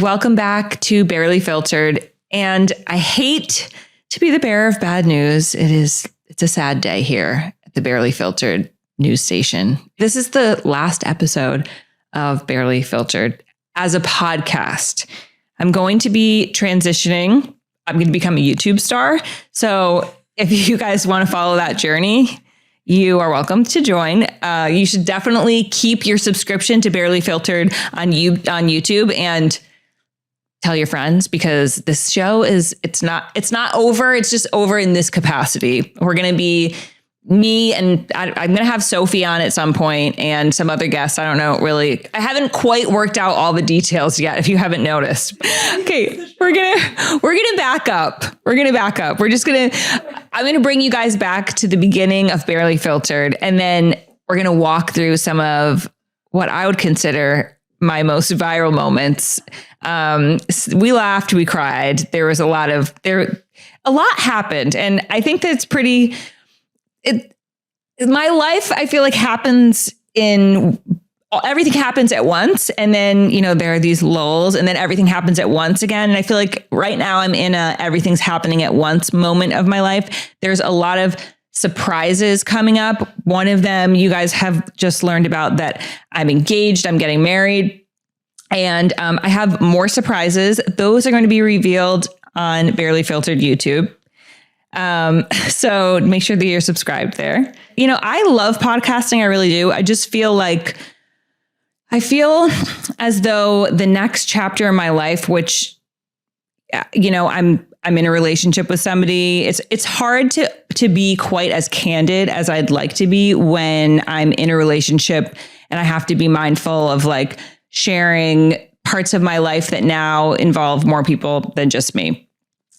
Welcome back to Barely Filtered. And I hate to be the bearer of bad news. It's a sad day here at the Barely Filtered news station. This is the last episode of Barely Filtered as a podcast. I'm going to be transitioning. I'm going to become a YouTube star. So if you guys want to follow that journey, you are welcome to join. You should definitely keep your subscription to Barely Filtered on YouTube and tell your friends, because this show it's not over. It's just over in this capacity. We're going to be me and I'm going to have Sophie on at some point and some other guests. I don't know, really. I haven't quite worked out all the details yet, if you haven't noticed. Okay, we're going to back up. I'm going to bring you guys back to the beginning of Barely Filtered, and then we're going to walk through some of what I would consider my most viral moments. We laughed, we cried. There was a lot happened. And I think that's my life, I feel like everything happens at once. And then, there are these lulls and then everything happens at once again. And I feel like right now I'm in a everything's happening at once moment of my life. There's a lot of surprises coming up. One of them, you guys have just learned about, that I'm engaged, I'm getting married, and I have more surprises. Those are going to be revealed on Barely Filtered YouTube. So make sure that you're subscribed there. I love podcasting. I really do. I just feel as though the next chapter in my life, which, I'm in a relationship with somebody. It's hard to be quite as candid as I'd like to be when I'm in a relationship, and I have to be mindful of sharing parts of my life that now involve more people than just me.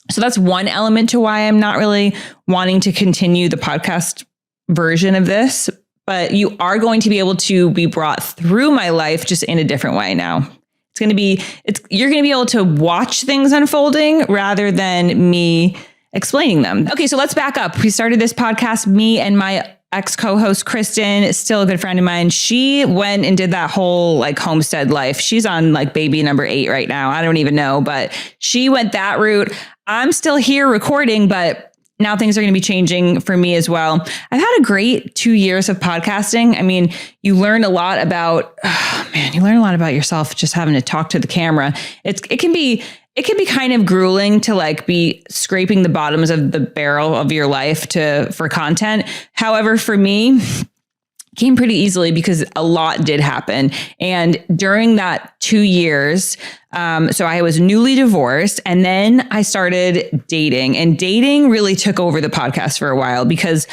So that's one element to why I'm not really wanting to continue the podcast version of this, but you are going to be able to be brought through my life just in a different way now. You're going to be able to watch things unfolding rather than me explaining them. Okay, so let's back up. We started this podcast, me and my ex-co-host Kristen, is still a good friend of mine. She went and did that whole homestead life. She's on baby number 8 right now. I don't even know, but she went that route. I'm still here recording, but now things are going to be changing for me as well. I've had a great 2 years of podcasting. I mean, you learn a lot about yourself just having to talk to the camera. It can be kind of grueling to be scraping the bottoms of the barrel of your life for content. However, for me, it came pretty easily because a lot did happen. And during that 2 years, so I was newly divorced, and then I started dating, and dating really took over the podcast for a while because,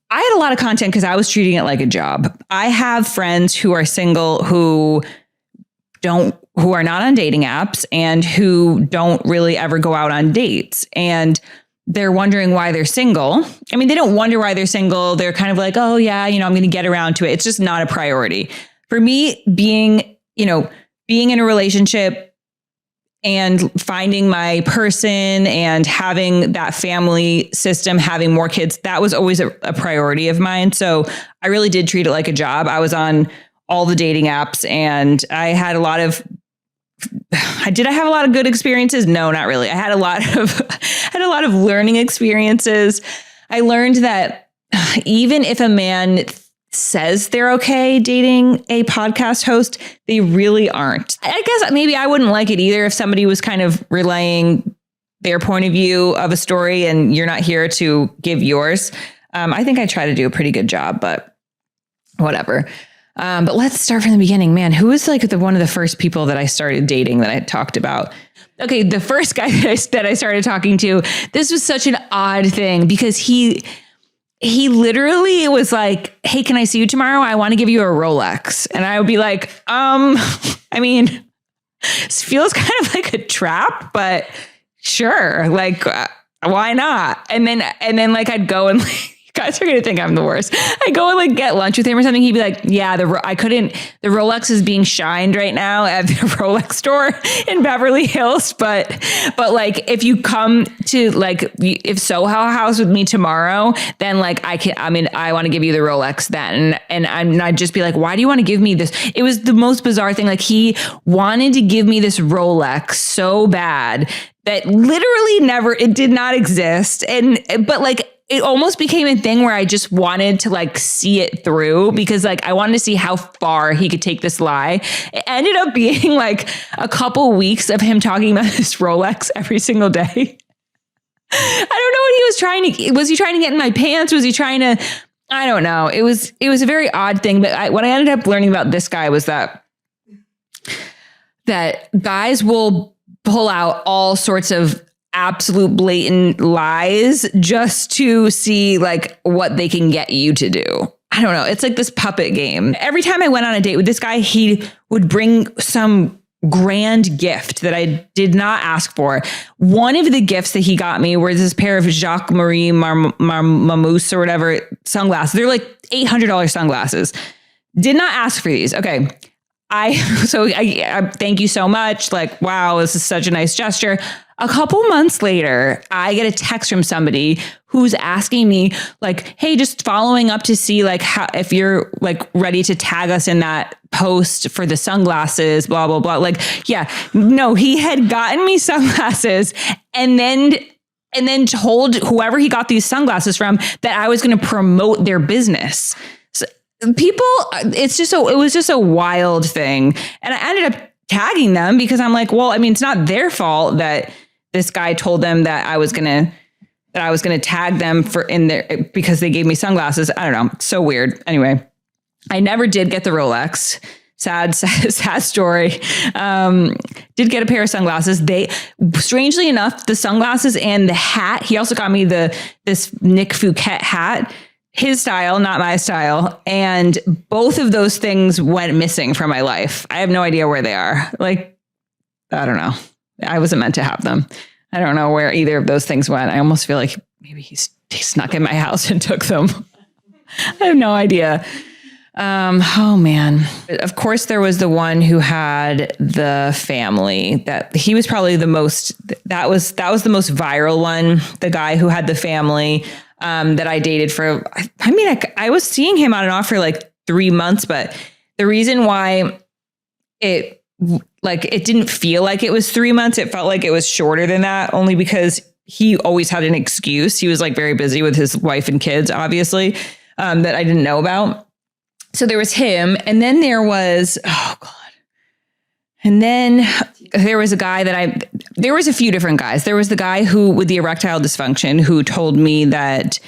I had a lot of content because I was treating it like a job. I have friends who are single who are not on dating apps and who don't really ever go out on dates. And they're wondering why they're single. I mean, they don't wonder why they're single. They're kind of like, oh yeah, I'm going to get around to it. It's just not a priority. For me, being in a relationship and finding my person and having that family system, having more kids, that was always a priority of mine. So I really did treat it like a job. I was on all the dating apps, and I had did I have a lot of good experiences? No, not really. I had a lot of learning experiences. I learned that even if a man says they're okay dating a podcast host, they really aren't. I guess maybe I wouldn't like it either if somebody was kind of relaying their point of view of a story and you're not here to give yours. I think I try to do a pretty good job, but whatever. But let's start from the beginning. Man, who was one of the first people that I started dating that I talked about? Okay, the first guy that I started talking to, this was such an odd thing because he literally was like, hey, can I see you tomorrow? I want to give you a Rolex. And I would be like, I mean, this feels kind of like a trap, but sure. Why not? And then I'd go and Guys are going to think I'm the worst. I go and like get lunch with him or something. He'd be like, yeah, the Rolex is being shined right now at the Rolex store in Beverly Hills. But like, if you come to like, if Soho House with me tomorrow, then like I want to give you the Rolex then. And I'd just be like, why do you want to give me this? It was the most bizarre thing. Like he wanted to give me this Rolex so bad that literally it did not exist. But like, it almost became a thing where I just wanted to like see it through because like I wanted to see how far he could take this lie. It ended up being like a couple weeks of him talking about this Rolex every single day. I don't know what he was was he trying to get in my pants? Was he trying to, I don't know. It was a very odd thing. But what I ended up learning about this guy was that guys will pull out all sorts of absolute blatant lies just to see like what they can get you to do. I don't know. It's like this puppet game. Every time I went on a date with this guy, he would bring some grand gift that I did not ask for. One of the gifts that he got me were this pair of Jacques Marie Marmousse or whatever sunglasses. They're like $800 sunglasses. Did not ask for these. Okay. I thank you so much. Like, wow, this is such a nice gesture. A couple months later, I get a text from somebody who's asking me like, hey, just following up to see like how, if you're like ready to tag us in that post for the sunglasses, blah, blah, blah. Like, yeah, no, he had gotten me sunglasses and then told whoever he got these sunglasses from that I was going to promote their business. So people, it was just a wild thing. And I ended up tagging them because I'm like, well, I mean, it's not their fault that this guy told them that I was gonna tag them because they gave me sunglasses. I don't know. It's so weird. Anyway, I never did get the Rolex. Sad story. Did get a pair of sunglasses. Strangely enough, the sunglasses and the hat. He also got me this Nick Fouquet hat. His style, not my style. And both of those things went missing from my life. I have no idea where they are. Like, I don't know. I wasn't meant to have them. I don't know where either of those things went. I almost feel like maybe he snuck in my house and took them. I have no idea. Oh man. Of course, there was the one who had the family that he was probably the most, that was the most viral one. The guy who had the family that I dated for, I mean, I was seeing him on and off for like 3 months, but the reason why it didn't feel like it was 3 months, it felt like it was shorter than that, only because he always had an excuse. He was like very busy with his wife and kids, obviously, that I didn't know about. So there was him. And then there was, oh God. And then there was a guy there was a few different guys. There was the guy who with the erectile dysfunction who told me that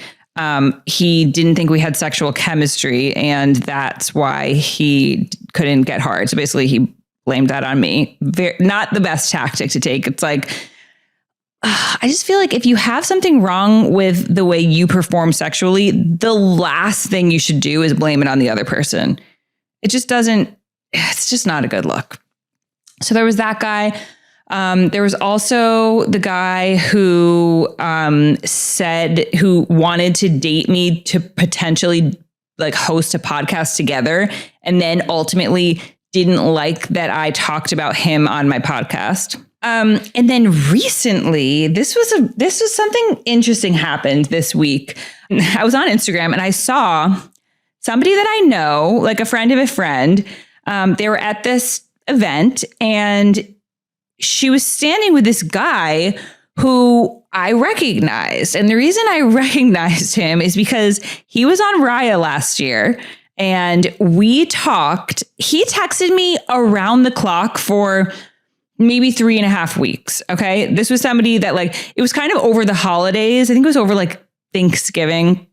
he didn't think we had sexual chemistry and that's why he couldn't get hard. So basically he blamed that on me. Not the best tactic to take. It's like, I just feel like if you have something wrong with the way you perform sexually, the last thing you should do is blame it on the other person. It's just not a good look. So there was that guy. There was also the guy who who wanted to date me to potentially like host a podcast together, and then ultimately didn't like that I talked about him on my podcast. And then recently, this was something interesting happened this week. I was on Instagram and I saw somebody that I know, like a friend of a friend. They were at this event and she was standing with this guy who I recognized. And the reason I recognized him is because he was on Raya last year and we talked. He texted me around the clock for maybe 3.5 weeks. Okay. This was somebody that like, it was kind of over the holidays. I think it was over like Thanksgiving.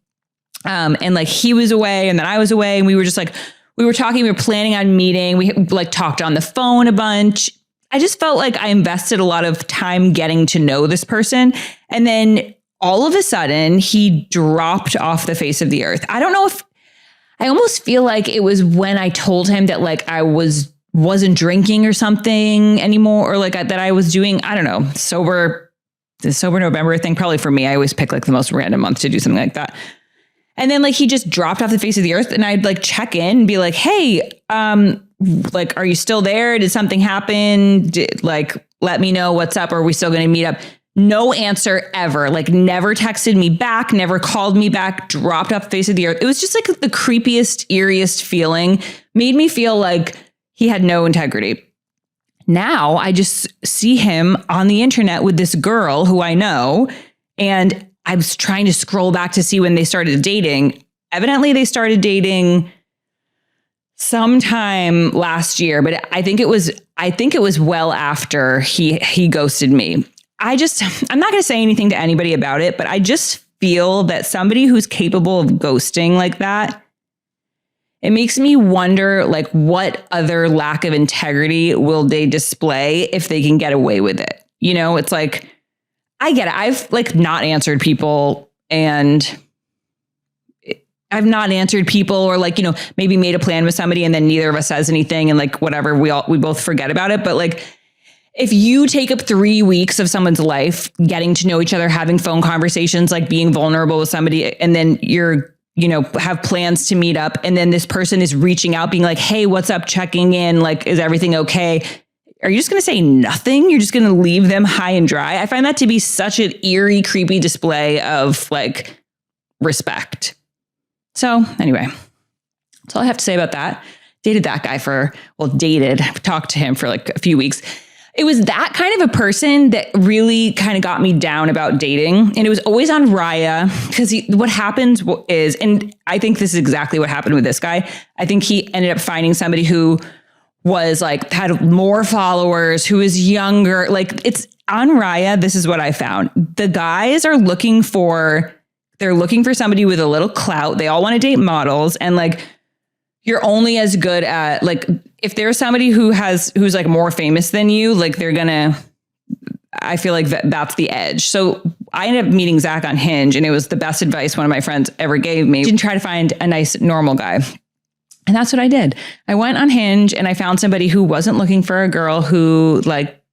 And like he was away and then I was away and we were just like, we were talking, we were planning on meeting. We like talked on the phone a bunch. I just felt like I invested a lot of time getting to know this person. And then all of a sudden he dropped off the face of the earth. I don't know if I almost feel like it was when I told him that like I wasn't drinking or something anymore, or like that I was doing, I don't know, the sober November thing. Probably for me, I always pick like the most random month to do something like that. And then like he just dropped off the face of the earth, and I'd like check in and be like, hey, like, are you still there? Did something happen? Like, let me know what's up. Are we still going to meet up? No answer ever. Like, never texted me back, never called me back, dropped off the face of the earth. It was just like the creepiest, eeriest feeling. Made me feel like he had no integrity. Now I just see him on the internet with this girl who I know, and I was trying to scroll back to see when they started dating. Evidently, they started dating sometime last year, but I think it was well after he ghosted me. I'm not going to say anything to anybody about it, but I just feel that somebody who's capable of ghosting like that, it makes me wonder, like, what other lack of integrity will they display if they can get away with it? You know, it's like, I get it. I've like not answered people, and I've not answered people, or like, you know, maybe made a plan with somebody and then neither of us says anything, and like whatever, we both forget about it. But like, if you take up 3 weeks of someone's life, getting to know each other, having phone conversations, like being vulnerable with somebody, and then you're, you know, have plans to meet up, and then this person is reaching out being like, hey, what's up? Checking in, like, is everything okay? Are you just going to say nothing? You're just going to leave them high and dry? I find that to be such an eerie, creepy display of like respect. So anyway, that's all I have to say about that. Dated that guy talked to him for like a few weeks. It was that kind of a person that really kind of got me down about dating. And it was always on Raya, because what happens is, and I think this is exactly what happened with this guy. I think he ended up finding somebody who was like, had more followers, who is younger. Like, it's on Raya. This is what I found. The guys are looking for somebody with a little clout. They all want to date models. And like, you're only as good at, like, if there's somebody who's like more famous than you, like I feel like that's the edge. So I ended up meeting Zach on Hinge, and it was the best advice one of my friends ever gave me. Didn't try to find a nice, normal guy. And that's what I did. I went on Hinge and I found somebody who wasn't looking for a girl who like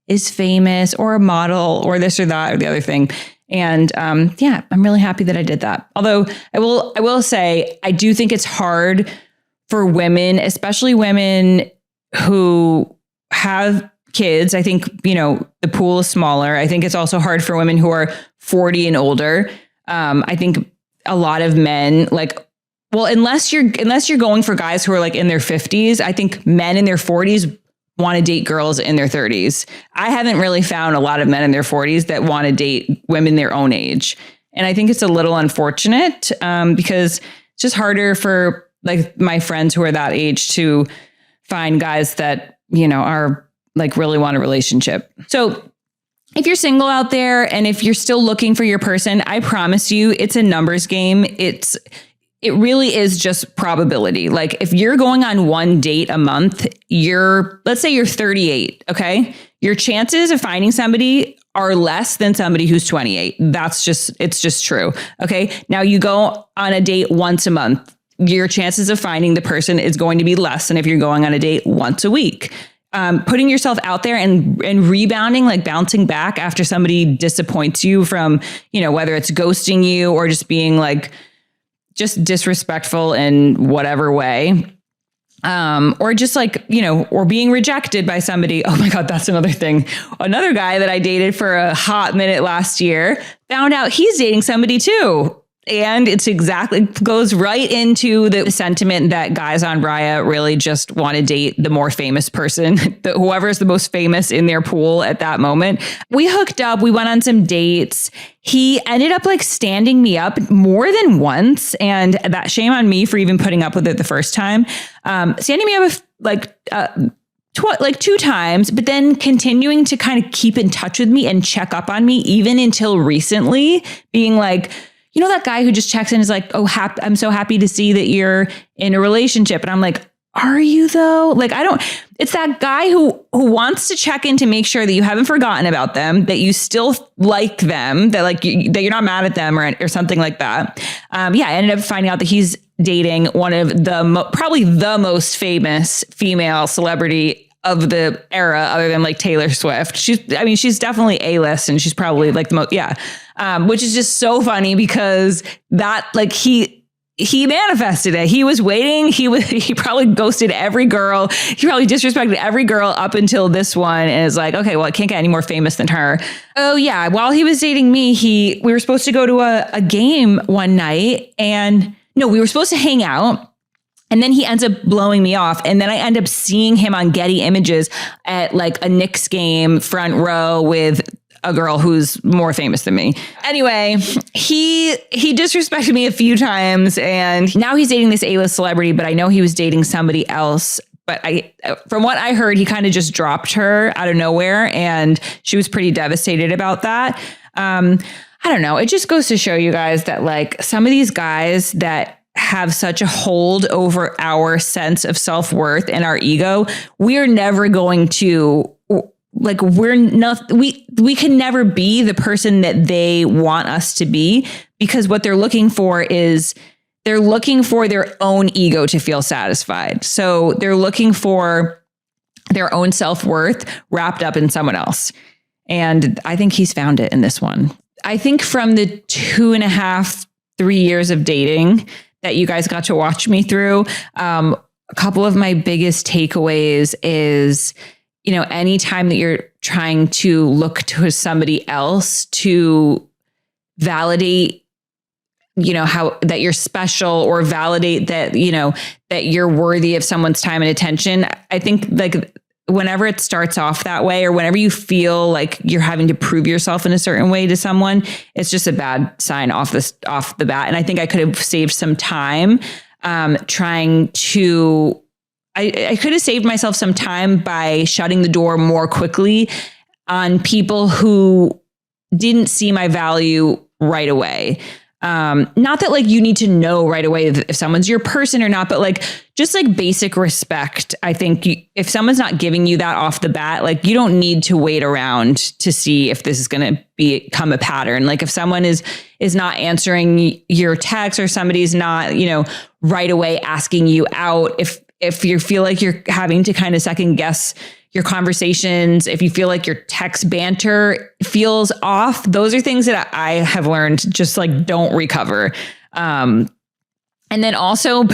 is famous or a model or this or that or the other thing. And yeah, I'm really happy that I did that. Although I will say, I do think it's hard for women, especially women who have kids. I think, you know, the pool is smaller. I think it's also hard for women who are 40 and older. I think a lot of men, like, well, unless you're going for guys who are like in their 50s, I think men in their 40s want to date girls in their 30s. I haven't really found a lot of men in their 40s that want to date women their own age. And I think it's a little unfortunate because it's just harder for like my friends who are that age to find guys that, you know, are like really want a relationship. So if you're single out there and if you're still looking for your person, I promise you it's a numbers game. It really is just probability. Like if you're going on one date a month, let's say you're 38. Okay. Your chances of finding somebody are less than somebody who's 28. It's just true. Okay. Now you go on a date once a month. Your chances of finding the person is going to be less than if you're going on a date once a week. Putting yourself out there and rebounding, like bouncing back after somebody disappoints you from, you know, whether it's ghosting you or just being like, just disrespectful in whatever way. Or just like, you know, or being rejected by somebody. Oh my God, that's another thing. Another guy that I dated for a hot minute last year found out he's dating somebody too. And goes right into the sentiment that guys on Raya really just want to date the more famous person, whoever's the most famous in their pool at that moment. We hooked up. We went on some dates. He ended up like standing me up more than once. And that shame on me for even putting up with it the first time. Standing me up like 2 times, but then continuing to kind of keep in touch with me and check up on me even until recently, being like, you know, that guy who just checks in is like, oh, I'm so happy to see that you're in a relationship. And I'm like, are you though? Like, it's that guy who wants to check in to make sure that you haven't forgotten about them, that you still like them, that like that you're not mad at them or something like that. Yeah, I ended up finding out that he's dating one of probably the most famous female celebrity of the era other than like Taylor Swift. She's definitely A-list and she's probably like the most, which is just so funny because that like he manifested it. He was waiting. He probably ghosted every girl. He probably disrespected every girl up until this one and is like, okay, well, I can't get any more famous than her. Oh yeah. While he was dating me, we were supposed to go to a game one night and no, we were supposed to hang out. And then he ends up blowing me off. And then I end up seeing him on Getty Images at like a Knicks game front row with a girl who's more famous than me. Anyway, he disrespected me a few times and now he's dating this A-list celebrity, but I know he was dating somebody else. But from what I heard, he kind of just dropped her out of nowhere and she was pretty devastated about that. I don't know. It just goes to show you guys that like some of these guys that have such a hold over our sense of self-worth and our ego, we're never going to like, we can never be the person that they want us to be because what they're looking for is they're looking for their own ego to feel satisfied. So they're looking for their own self-worth wrapped up in someone else. And I think he's found it in this one. I think from the 2.5, 3 years of dating that you guys got to watch me through, a couple of my biggest takeaways is, you know, anytime that you're trying to look to somebody else to validate, you know, how that you're special or validate that, you know, that you're worthy of someone's time and attention. I think like whenever it starts off that way or whenever you feel like you're having to prove yourself in a certain way to someone, it's just a bad sign off the bat. And I think I could have saved some time trying to, I could have saved myself some time by shutting the door more quickly on people who didn't see my value right away. Not that like you need to know right away if someone's your person or not, but like just like basic respect. I think if someone's not giving you that off the bat, like you don't need to wait around to see if this is going to become a pattern. Like if someone is not answering your text or somebody's not, you know, right away asking you out, if you feel like you're having to kind of second guess your conversations, if you feel like your text banter feels off, those are things that I have learned just like don't recover. And then also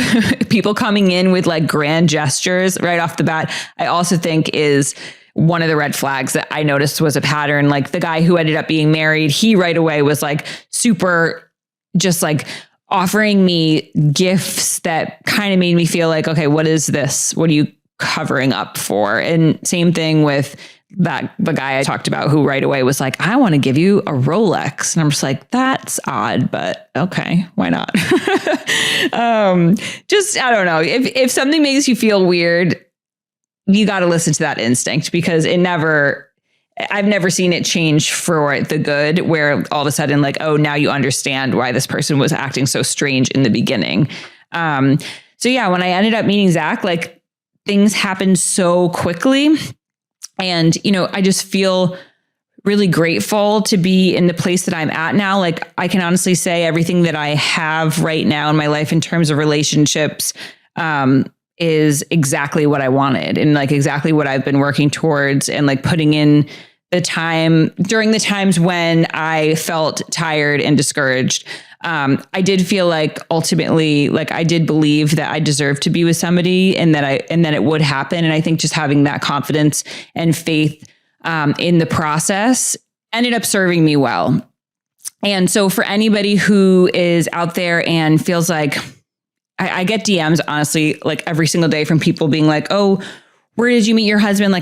people coming in with like grand gestures right off the bat, I also think is one of the red flags that I noticed was a pattern. Like the guy who ended up being married, he right away was like super just like offering me gifts that kind of made me feel like, okay, what is this? What are you covering up for? And same thing with the guy I talked about who right away was like, I want to give you a Rolex. And I'm just like, that's odd, but okay, why not? Just, I don't know. If something makes you feel weird, you got to listen to that instinct because I've never seen it change for the good where all of a sudden like, oh, now you understand why this person was acting so strange in the beginning. So yeah, when I ended up meeting Zach, like things happened so quickly. And, you know, I just feel really grateful to be in the place that I'm at now. Like I can honestly say everything that I have right now in my life in terms of relationships, is exactly what I wanted and like exactly what I've been working towards and like putting in the time during the times when I felt tired and discouraged. I did feel like ultimately, like I did believe that I deserved to be with somebody and that it would happen. And I think just having that confidence and faith in the process ended up serving me well. And so for anybody who is out there and feels like I get DMs, honestly, like every single day from people being like, oh, where did you meet your husband?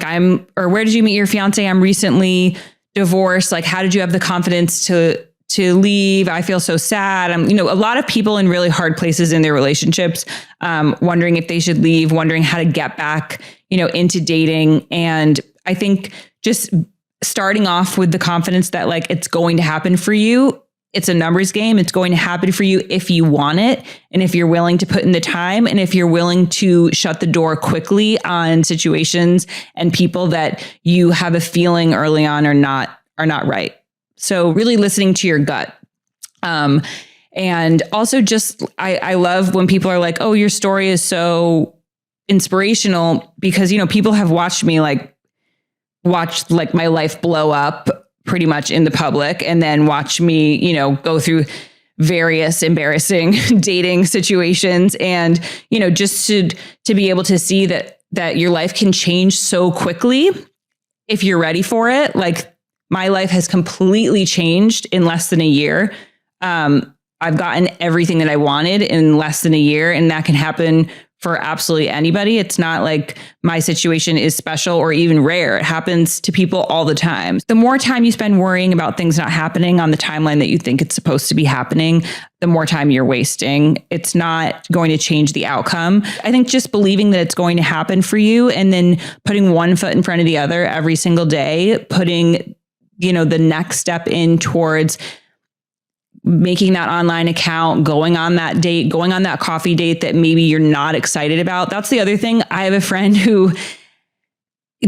Or where did you meet your fiance? I'm recently divorced. Like, how did you have the confidence to leave? I feel so sad. A lot of people in really hard places in their relationships, wondering if they should leave, wondering how to get back, into dating. And I think just starting off with the confidence that like, it's going to happen for you. It's a numbers game. It's going to happen for you if you want it. And if you're willing to put in the time and if you're willing to shut the door quickly on situations and people that you have a feeling early on are not right. So really listening to your gut. And also just, I love when people are like, oh, your story is so inspirational because, people have watched me watch my life blow up pretty much in the public, and then watch me, go through various embarrassing dating situations. And, just to be able to see that your life can change so quickly if you're ready for it. Like, my life has completely changed in less than a year. I've gotten everything that I wanted in less than a year, and that can happen for absolutely anybody. It's not like my situation is special or even rare. It happens to people all the time. The more time you spend worrying about things not happening on the timeline that you think it's supposed to be happening, the more time you're wasting. It's not going to change the outcome. I think just believing that it's going to happen for you, and then putting one foot in front of the other every single day, putting, the next step in towards making that online account, going on that date, going on that coffee date that maybe you're not excited about. That's the other thing. I have a friend who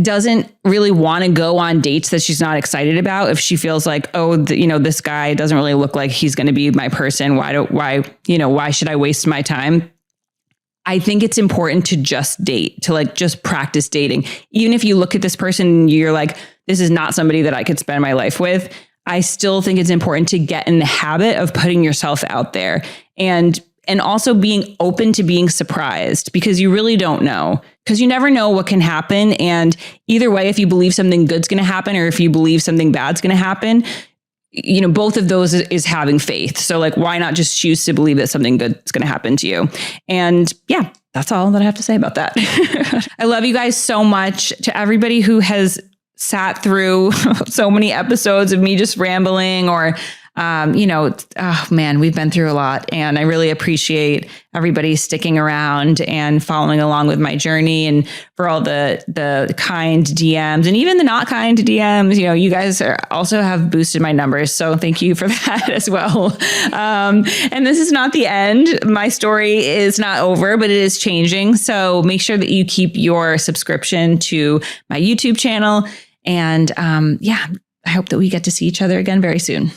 doesn't really want to go on dates that she's not excited about if she feels like, this guy doesn't really look like he's going to be my person. Why should I waste my time? I think it's important to just date, to just practice dating. Even if you look at this person and you're like, this is not somebody that I could spend my life with, I still think it's important to get in the habit of putting yourself out there, and also being open to being surprised, because you really don't know, because you never know what can happen. And either way, if you believe something good's going to happen, or if you believe something bad's going to happen, both of those is having faith. So why not just choose to believe that something good's going to happen to you? And yeah, that's all that I have to say about that. I love you guys so much. To everybody who has sat through so many episodes of me just rambling, or, oh man, we've been through a lot, and I really appreciate everybody sticking around and following along with my journey, and for all the kind DMs and even the not kind DMs. You guys also have boosted my numbers. So thank you for that as well. And this is not the end. My story is not over, but it is changing. So make sure that you keep your subscription to my YouTube channel. And I hope that we get to see each other again very soon.